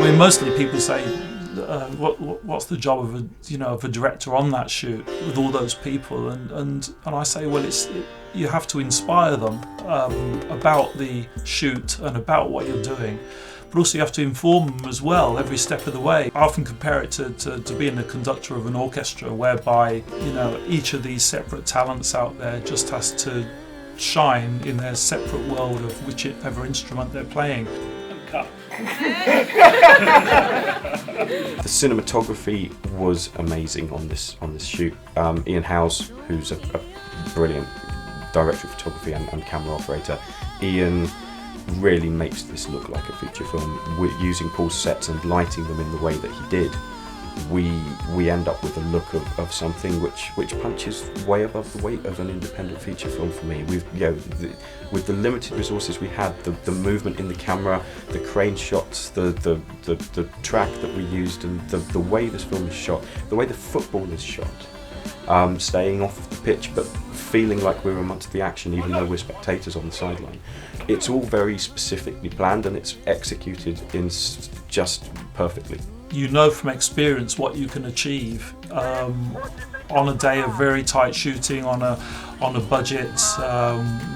mean, mostly people say, what's the job of a director on that shoot with all those people? And I say, well, you have to inspire them about the shoot and about what you're doing, but also you have to inform them as well every step of the way. I often compare it to being a conductor of an orchestra, whereby each of these separate talents out there just has to shine in their separate world of whichever instrument they're playing. Cut. The cinematography was amazing on this shoot. Ian Howes, who's a brilliant director of photography and camera operator, Ian really makes this look like a feature film. We're using Paul's sets and lighting them in the way that he did. We end up with a look of something which punches way above the weight of an independent feature film for me. With the limited resources we had, the movement in the camera, the crane shots, the track that we used, and the way this film is shot, the way the football is shot, staying off of the pitch but feeling like we're amongst the action even though we're spectators on the sideline. It's all very specifically planned and it's executed in just perfectly. You know from experience what you can achieve on a day of very tight shooting on a budget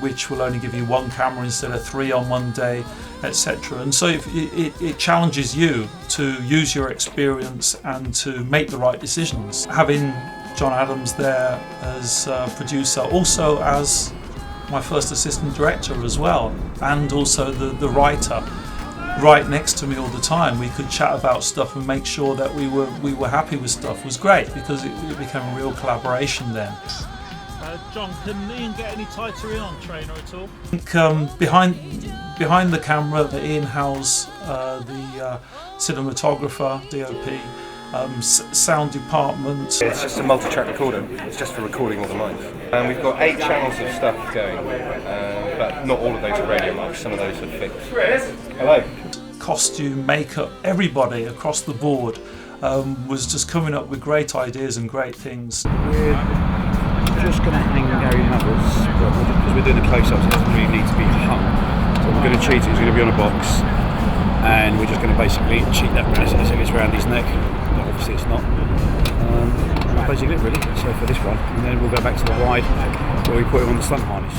which will only give you one camera instead of 3 on one day, etc. And so it challenges you to use your experience and to make the right decisions. Having John Adams there as producer, also as my first assistant director as well, and also the writer right next to me all the time. We could chat about stuff and make sure that we were happy with stuff was great, because it became a real collaboration then. John, can Ian get any tighter in on trainer at all? I think behind the camera, Ian Howes, the cinematographer, DoP, sound department. It's just a multi-track recorder. It's just for recording all the lines. And we've got 8 channels of stuff going, but not all of those are radio mics. Some of those are fixed. Rhys. Hello. Costume, makeup, everybody across the board was just coming up with great ideas and great things. We're just going to hang Gary Mavers, because we're doing the close-ups, it doesn't really need to be hung. So we're going to cheat it, it's going to be on a box, and we're just going to basically cheat that as if it's around his neck. But obviously it's not. That's basically it really, so for this one. And then we'll go back to the wide, where we put it on the stunt harness.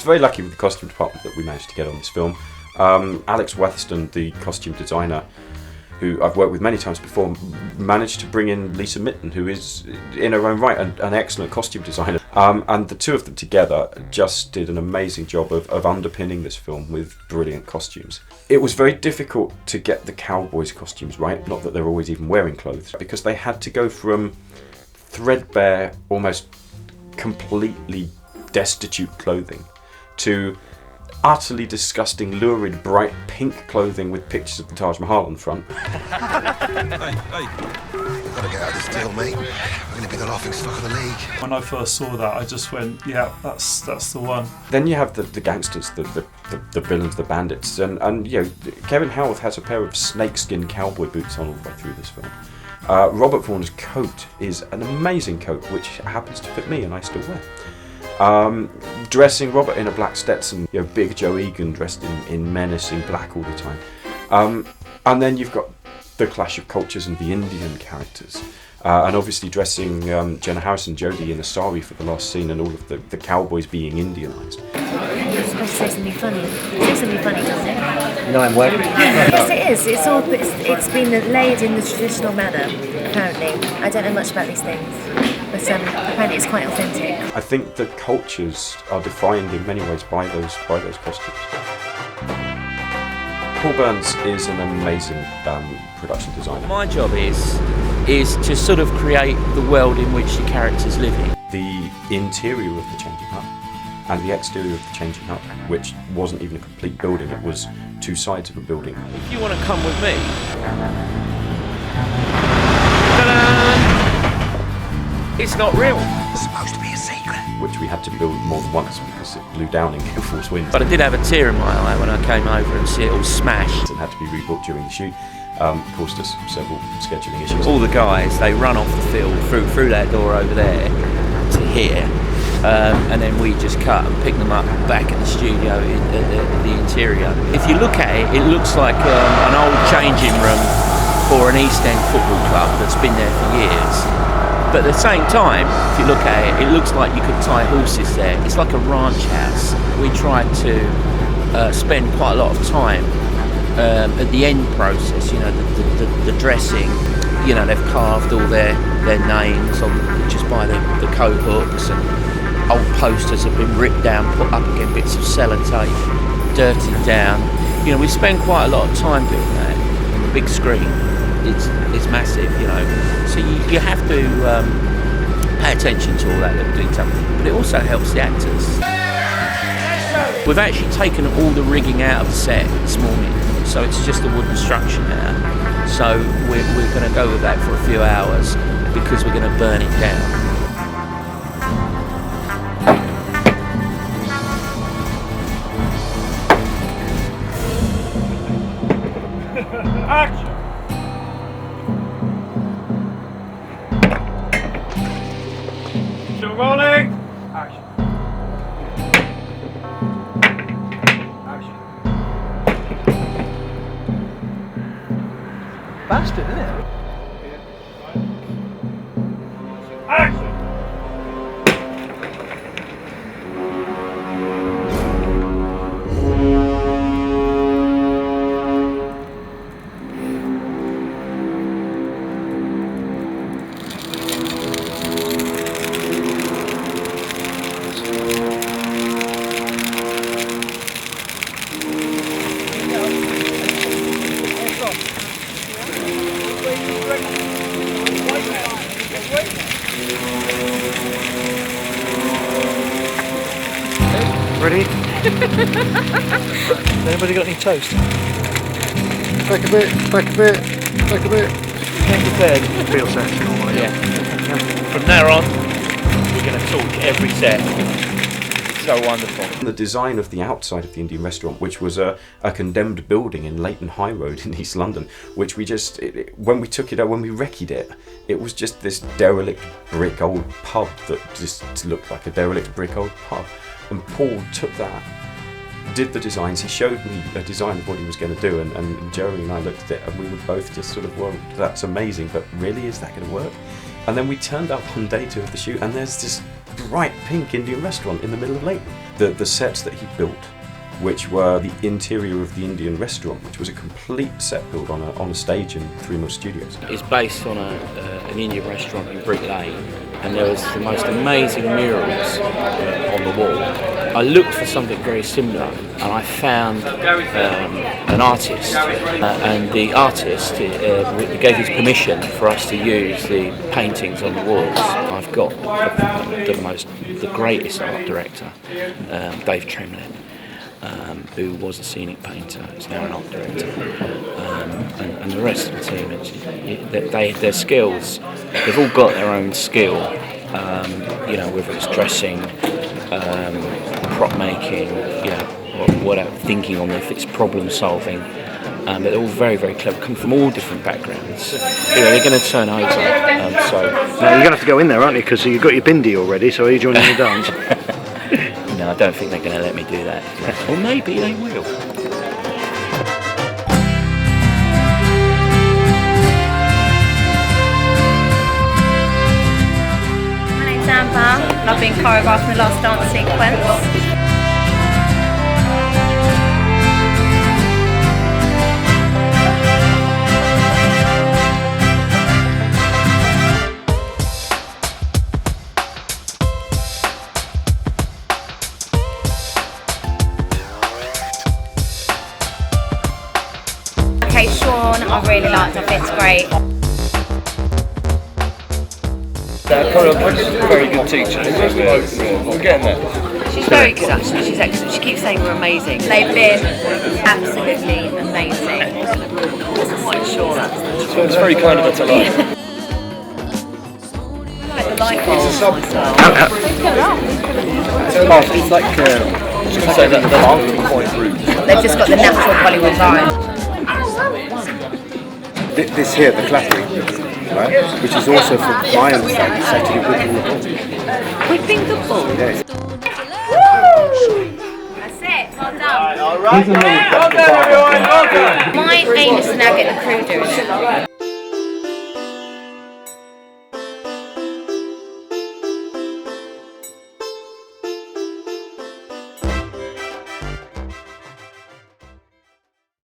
Very lucky with the costume department that we managed to get on this film. Alex Weatherston, the costume designer, who I've worked with many times before, managed to bring in Lisa Mitten, who is in her own right an excellent costume designer. And the two of them together just did an amazing job of underpinning this film with brilliant costumes. It was very difficult to get the Cowboys costumes right, not that they're always even wearing clothes, because they had to go from threadbare, almost completely destitute clothing to utterly disgusting, lurid, bright pink clothing with pictures of the Taj Mahal on the front. Hey, we've got to get out of this deal, mate. We're going to be the laughing stock of the league. When I first saw that, I just went, yeah, that's the one. Then you have the gangsters, the villains, the bandits, and Kevin Howarth has a pair of snakeskin cowboy boots on all the way through this film. Robert Vaughn's coat is an amazing coat, which happens to fit me and I still wear. Dressing Robert in a black Stetson, Big Joe Egan dressed in menacing black all the time. And then you've got the clash of cultures and the Indian characters. And obviously dressing Jenna Harrison Jodie in a sari for the last scene, and all of the cowboys being Indianised. You're supposed to say something funny. Say something funny, doesn't it? No, I'm working. Yes, it is. It's been laid in the traditional manner, apparently. I don't know much about these things, but apparently it's quite authentic. I think the cultures are defined in many ways by those costumes. Paul Burns is an amazing production designer. My job is to sort of create the world in which the characters live in. The interior of the changing hut and the exterior of the changing hut, which wasn't even a complete building, it was 2 sides of a building. If you want to come with me, it's not real. It's supposed to be a secret. which we had to build more than once because it blew down in gale force winds. But I did have a tear in my eye when I came over and see it all smashed. And had to be rebuilt during the shoot. Caused us several scheduling issues. All the guys, they run off the field through that door over there to here, and then we just cut and pick them up back in the studio in the interior. If you look at it, it looks like an old changing room for an East End football club that's been there for years. But at the same time, if you look at it, it looks like you could tie horses there. It's like a ranch house. We tried to spend quite a lot of time at the end process, you know, the dressing, you know, they've carved all their names on just by the coat hooks, and old posters have been ripped down, put up against bits of sellotape, dirtied down. You know, we spend quite a lot of time doing that on the big screen. It's massive, you know, so you have to pay attention to all that little detail, but it also helps the actors. We've actually taken all the rigging out of the set this morning, so it's just a wooden structure now. So we're going to go with that for a few hours because we're going to burn it down. Action! Still rolling! Action. Bastard, isn't it? Action! Ready? Anybody got any toast? Back a bit, back a bit, back a bit. Came prepared. Real section, all right. Yeah. From now on, we're going to talk every set. It's so wonderful. The design of the outside of the Indian restaurant, which was a condemned building in Leighton High Road in East London, which we just, when we took it out, when we recce'd it, it was just this derelict brick old pub that just looked like a derelict brick old pub. And Paul took that, did the designs, he showed me a design of what he was going to do, and Jeremy and I looked at it and we were both just sort of, well, that's amazing, but really, is that going to work? And then we turned up on day 2 of the shoot and there's this bright pink Indian restaurant in the middle of Leighton. The sets that he built, which were the interior of the Indian restaurant, which was a complete set build on a stage in 3 Mill Studios. It's based on an Indian restaurant in Brick Lane, and there was the most amazing murals on the wall. I looked for something very similar, and I found an artist, and the artist gave his permission for us to use the paintings on the walls. I've got the greatest art director, Dave Tremlett, who was a scenic painter, is now an art director, and the rest of the team. Their skills, they've all got their own skill. You know, whether it's dressing, prop making, you know, or whatever, thinking on if it's problem solving. But they're all very, very clever, come from all different backgrounds. You know, they're going to turn over. So now you're going to have to go in there, aren't you? Because you've got your bindi already. So are you joining the dance? No, I don't think they're going to let me do that. Or maybe they will. My name's Amber, and I've been choreographing the last dance sequence. Okay, Sean, I really liked her, it's great. Choreographer's a very good teacher. We're getting there. She's very good actually, she's excellent. She keeps saying we're amazing. They've been absolutely amazing. I'm quite sure that's So it's very kind of her to like. like the rifle. It's like So the half point route. They've just got the natural Hollywood vibe. this here, the clapping, right? Which is also, from my understanding, it's actually whipping the ball. Whipping the ball? Yeah. That's it, well done. My aim is to now get the crew doing it.